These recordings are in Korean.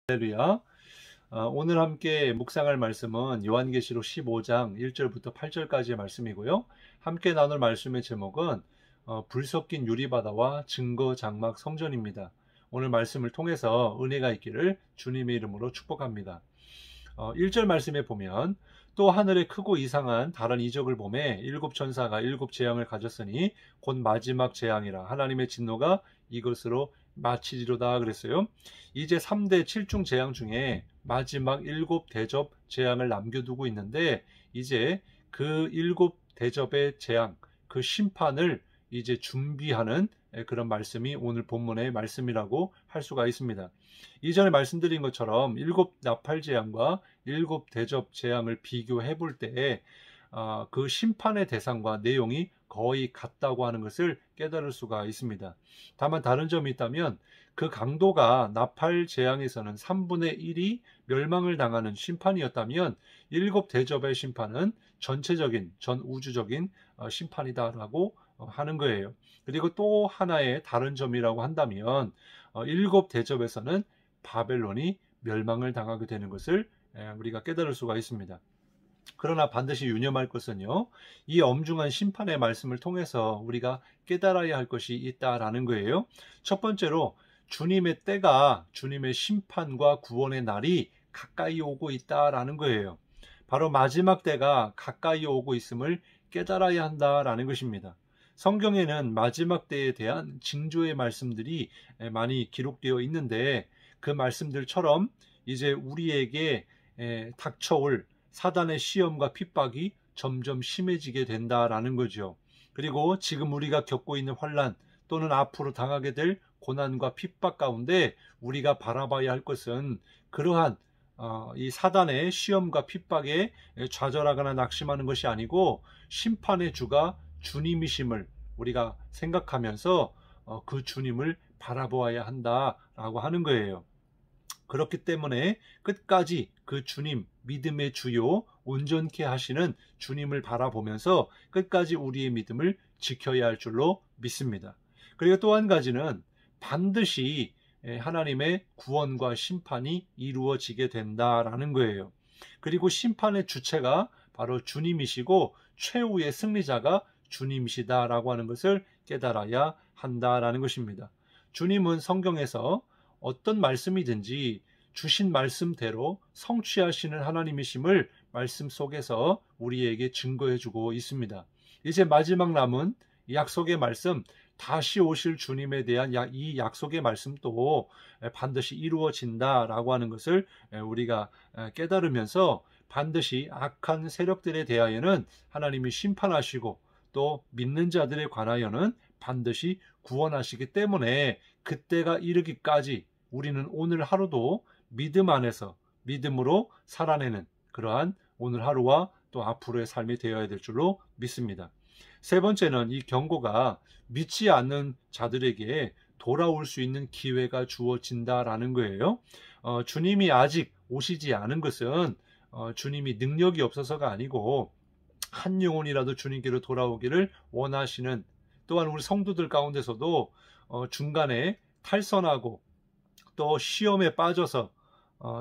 할렐루야. 오늘 함께 묵상할 말씀은 요한계시록 15장 1절부터 8절까지의 말씀이고요. 함께 나눌 말씀의 제목은 불 섞인 유리바다와 증거 장막 성전입니다. 오늘 말씀을 통해서 은혜가 있기를 주님의 이름으로 축복합니다. 1절 말씀에 보면 또 하늘에 크고 이상한 다른 이적을 보매 일곱 천사가 일곱 재앙을 가졌으니 곧 마지막 재앙이라 하나님의 진노가 이것으로 마치리로다 그랬어요. 이제 3대 7중 재앙 중에 마지막 일곱 대접 재앙을 남겨두고 있는데 이제 그 일곱 대접의 재앙, 그 심판을 이제 준비하는 그런 말씀이 오늘 본문의 말씀이라고 할 수가 있습니다. 이전에 말씀드린 것처럼 일곱 나팔 재앙과 일곱 대접 재앙을 비교해 볼 때 그 심판의 대상과 내용이 거의 같다고 하는 것을 깨달을 수가 있습니다. 다만 다른 점이 있다면 그 강도가 나팔 재앙에서는 3분의 1이 멸망을 당하는 심판이었다면 일곱 대접의 심판은 전체적인 전 우주적인 심판이다라고 하는 거예요. 그리고 또 하나의 다른 점이라고 한다면 일곱 대접에서는 바벨론이 멸망을 당하게 되는 것을 우리가 깨달을 수가 있습니다. 그러나 반드시 유념할 것은요, 이 엄중한 심판의 말씀을 통해서 우리가 깨달아야 할 것이 있다라는 거예요. 첫 번째로 주님의 때가, 주님의 심판과 구원의 날이 가까이 오고 있다라는 거예요. 바로 마지막 때가 가까이 오고 있음을 깨달아야 한다라는 것입니다. 성경에는 마지막 때에 대한 징조의 말씀들이 많이 기록되어 있는데 그 말씀들처럼 이제 우리에게 닥쳐올 사단의 시험과 핍박이 점점 심해지게 된다라는 거죠. 그리고 지금 우리가 겪고 있는 환난 또는 앞으로 당하게 될 고난과 핍박 가운데 우리가 바라봐야 할 것은 그러한 이 사단의 시험과 핍박에 좌절하거나 낙심하는 것이 아니고 심판의 주가 주님이심을 우리가 생각하면서 그 주님을 바라보아야 한다라고 하는 거예요. 그렇기 때문에 끝까지 그 주님, 믿음의 주요, 온전케 하시는 주님을 바라보면서 끝까지 우리의 믿음을 지켜야 할 줄로 믿습니다. 그리고 또 한 가지는 반드시 하나님의 구원과 심판이 이루어지게 된다라는 거예요. 그리고 심판의 주체가 바로 주님이시고 최후의 승리자가 주님이시다라고 하는 것을 깨달아야 한다라는 것입니다. 주님은 성경에서 어떤 말씀이든지 주신 말씀대로 성취하시는 하나님이심을 말씀 속에서 우리에게 증거해주고 있습니다. 이제 마지막 남은 약속의 말씀, 다시 오실 주님에 대한 이 약속의 말씀도 반드시 이루어진다라고 하는 것을 우리가 깨달으면서 반드시 악한 세력들에 대하여는 하나님이 심판하시고 또 믿는 자들에 관하여는 반드시 구원하시기 때문에 그때가 이르기까지 우리는 오늘 하루도 믿음 안에서 믿음으로 살아내는 그러한 오늘 하루와 또 앞으로의 삶이 되어야 될 줄로 믿습니다. 세 번째는 이 경고가 믿지 않는 자들에게 돌아올 수 있는 기회가 주어진다라는 거예요. 주님이 아직 오시지 않은 것은 주님이 능력이 없어서가 아니고 한 영혼이라도 주님께로 돌아오기를 원하시는, 또한 우리 성도들 가운데서도 중간에 탈선하고 또 시험에 빠져서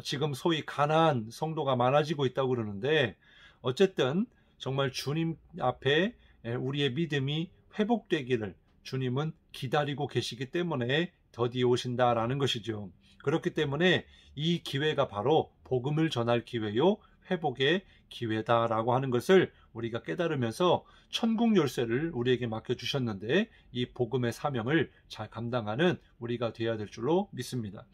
지금 소위 가난한 성도가 많아지고 있다고 그러는데, 어쨌든 정말 주님 앞에 우리의 믿음이 회복되기를 주님은 기다리고 계시기 때문에 더디어 오신다라는 것이죠. 그렇기 때문에 이 기회가 바로 복음을 전할 기회요, 회복의 기회다라고 하는 것을 우리가 깨달으면서 천국 열쇠를 우리에게 맡겨주셨는데 이 복음의 사명을 잘 감당하는 우리가 되어야 될 줄로 믿습니다.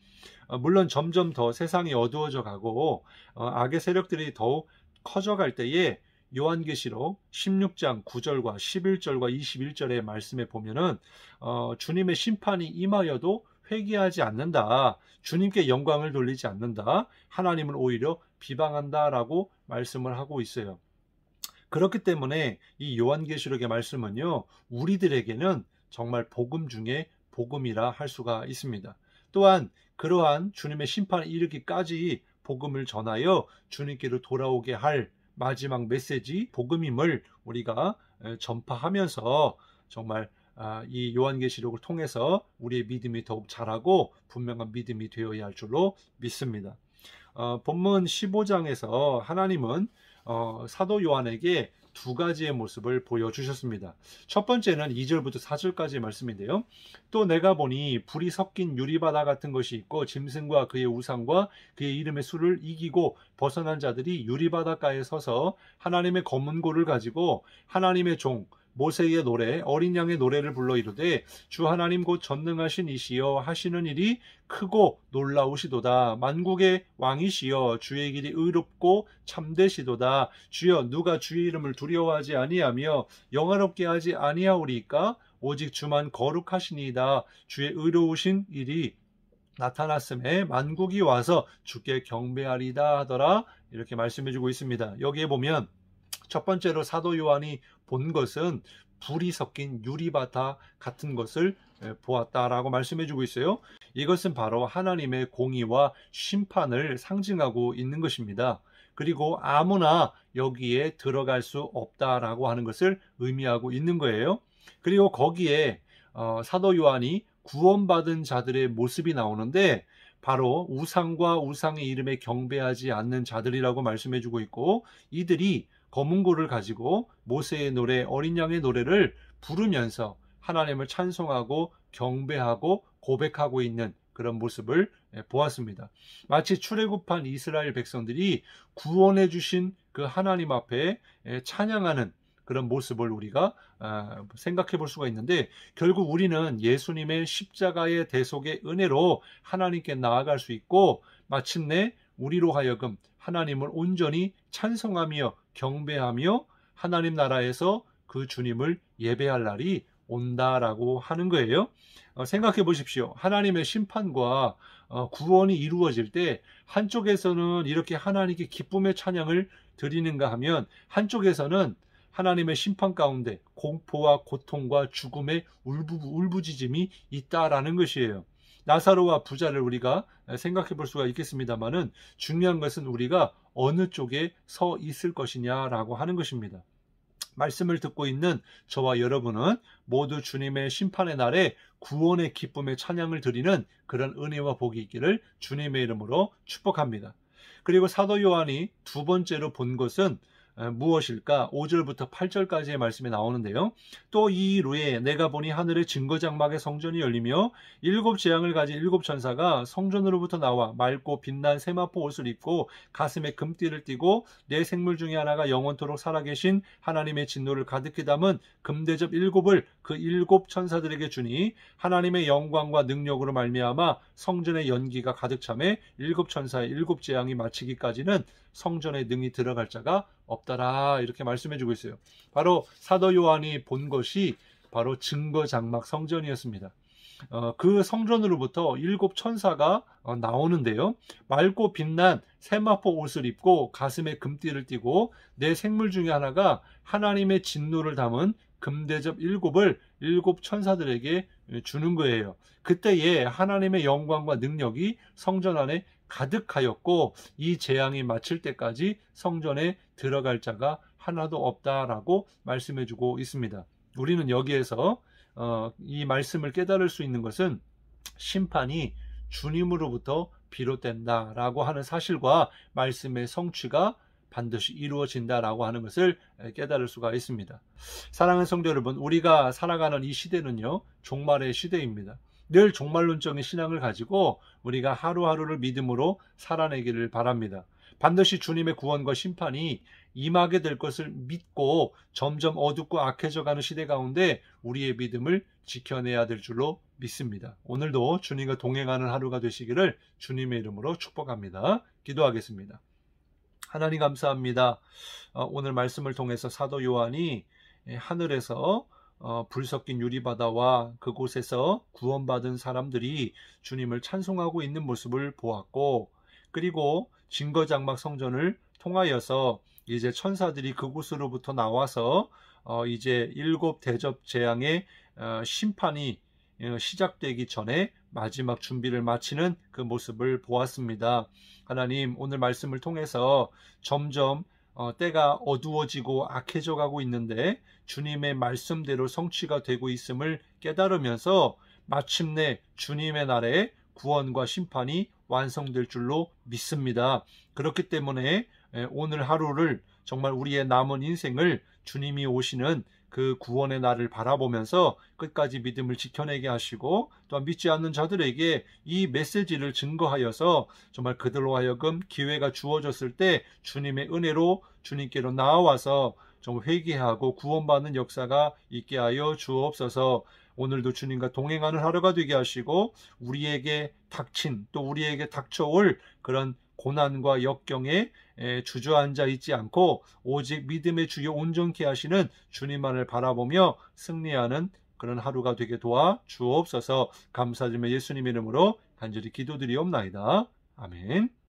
물론 점점 더 세상이 어두워져 가고 악의 세력들이 더욱 커져갈 때에 요한계시록 16장 9절과 11절과 21절의 말씀에 보면은 주님의 심판이 임하여도 회개하지 않는다, 주님께 영광을 돌리지 않는다, 하나님은 오히려 비방한다라고 말씀을 하고 있어요. 그렇기 때문에 이 요한계시록의 말씀은요, 우리들에게는 정말 복음 중에 복음이라 할 수가 있습니다. 또한 그러한 주님의 심판에 이르기까지 복음을 전하여 주님께로 돌아오게 할 마지막 메시지 복음임을 우리가 전파하면서 정말 이 요한계시록을 통해서 우리의 믿음이 더욱 자라고 분명한 믿음이 되어야 할 줄로 믿습니다. 본문 15장에서 하나님은 사도 요한에게 두 가지의 모습을 보여주셨습니다. 첫 번째는 2절부터 4절까지의 말씀인데요. 또 내가 보니 불이 섞인 유리바다 같은 것이 있고 짐승과 그의 우상과 그의 이름의 수를 이기고 벗어난 자들이 유리바닷가에 서서 하나님의 검은 고를 가지고 하나님의 종 모세의 노래 어린 양의 노래를 불러 이르되 주 하나님 곧 전능하신 이시여 하시는 일이 크고 놀라우시도다. 만국의 왕이시여 주의 길이 의롭고 참되시도다. 주여 누가 주의 이름을 두려워하지 아니하며 영화롭게 하지 아니하오리까? 오직 주만 거룩하시니이다. 주의 의로우신 일이 나타났음에 만국이 와서 주께 경배하리다 하더라. 이렇게 말씀해주고 있습니다. 여기에 보면 첫 번째로 사도 요한이 본 것은 불이 섞인 유리바다 같은 것을 보았다라고 말씀해주고 있어요. 이것은 바로 하나님의 공의와 심판을 상징하고 있는 것입니다. 그리고 아무나 여기에 들어갈 수 없다라고 하는 것을 의미하고 있는 거예요. 그리고 거기에 사도 요한이 구원받은 자들의 모습이 나오는데 바로 우상과 우상의 이름에 경배하지 않는 자들이라고 말씀해주고 있고 이들이 검은 고를 가지고 모세의 노래 어린 양의 노래를 부르면서 하나님을 찬송하고 경배하고 고백하고 있는 그런 모습을 보았습니다. 마치 출애굽한 이스라엘 백성들이 구원해 주신 그 하나님 앞에 찬양하는 그런 모습을 우리가 생각해 볼 수가 있는데 결국 우리는 예수님의 십자가의 대속의 은혜로 하나님께 나아갈 수 있고 마침내 우리로 하여금 하나님을 온전히 찬송하며 경배하며 하나님 나라에서 그 주님을 예배할 날이 온다라고 하는 거예요. 생각해 보십시오. 하나님의 심판과 구원이 이루어질 때 한쪽에서는 이렇게 하나님께 기쁨의 찬양을 드리는가 하면 한쪽에서는 하나님의 심판 가운데 공포와 고통과 죽음의 울부짖음이 있다라는 것이에요. 나사로와 부자를 우리가 생각해 볼 수가 있겠습니다만은 중요한 것은 우리가 어느 쪽에 서 있을 것이냐라고 하는 것입니다. 말씀을 듣고 있는 저와 여러분은 모두 주님의 심판의 날에 구원의 기쁨의 찬양을 드리는 그런 은혜와 복이 있기를 주님의 이름으로 축복합니다. 그리고 사도 요한이 두 번째로 본 것은 무엇일까? 5절부터 8절까지의 말씀이 나오는데요. 또 이 일 후에 내가 보니 하늘의 증거장막의 성전이 열리며 일곱 재앙을 가진 일곱 천사가 성전으로부터 나와 맑고 빛난 세마포 옷을 입고 가슴에 금띠를 띠고 네 생물 중에 하나가 영원토록 살아계신 하나님의 진노를 가득히 담은 금대접 일곱을 그 일곱 천사들에게 주니 하나님의 영광과 능력으로 말미암아 성전의 연기가 가득 차매 일곱 천사의 일곱 재앙이 마치기까지는 성전에 능히 들어갈 자가 없더라 이렇게 말씀해주고 있어요. 바로 사도 요한이 본 것이 바로 증거장막 성전이었습니다. 그 성전으로부터 일곱 천사가 나오는데요. 맑고 빛난 세마포 옷을 입고 가슴에 금띠를 띠고 네 생물 중에 하나가 하나님의 진노를 담은 금대접 일곱을 일곱 천사들에게 주는 거예요. 그때에 하나님의 영광과 능력이 성전 안에 가득하였고 이 재앙이 마칠 때까지 성전에 들어갈 자가 하나도 없다라고 말씀해주고 있습니다. 우리는 여기에서 이 말씀을 깨달을 수 있는 것은 심판이 주님으로부터 비롯된다라고 하는 사실과 말씀의 성취가 반드시 이루어진다라고 하는 것을 깨달을 수가 있습니다. 사랑하는 성도 여러분, 우리가 살아가는 이 시대는요, 종말의 시대입니다. 늘 종말론적인 신앙을 가지고 우리가 하루하루를 믿음으로 살아내기를 바랍니다. 반드시 주님의 구원과 심판이 임하게 될 것을 믿고 점점 어둡고 악해져가는 시대 가운데 우리의 믿음을 지켜내야 될 줄로 믿습니다. 오늘도 주님과 동행하는 하루가 되시기를 주님의 이름으로 축복합니다. 기도하겠습니다. 하나님 감사합니다. 오늘 말씀을 통해서 사도 요한이 하늘에서 불 섞인 유리바다와 그곳에서 구원받은 사람들이 주님을 찬송하고 있는 모습을 보았고, 그리고 증거장막 성전을 통하여서 이제 천사들이 그곳으로부터 나와서 이제 일곱 대접 재앙의 심판이 시작되기 전에 마지막 준비를 마치는 그 모습을 보았습니다. 하나님, 오늘 말씀을 통해서 점점 때가 어두워지고 악해져 가고 있는데 주님의 말씀대로 성취가 되고 있음을 깨달으면서 마침내 주님의 날에 구원과 심판이 완성될 줄로 믿습니다. 그렇기 때문에 오늘 하루를 정말 우리의 남은 인생을 주님이 오시는 그 구원의 날을 바라보면서 끝까지 믿음을 지켜내게 하시고, 또한 믿지 않는 자들에게 이 메시지를 증거하여서 정말 그들로 하여금 기회가 주어졌을 때 주님의 은혜로 주님께로 나와서 정말 회개하고 구원받는 역사가 있게 하여 주옵소서. 오늘도 주님과 동행하는 하루가 되게 하시고, 우리에게 닥친 또 우리에게 닥쳐올 그런 고난과 역경에 주저앉아 있지 않고 오직 믿음의 주요 온전케 하시는 주님만을 바라보며 승리하는 그런 하루가 되게 도와 주옵소서. 감사드리며 예수님 이름으로 간절히 기도드리옵나이다. 아멘.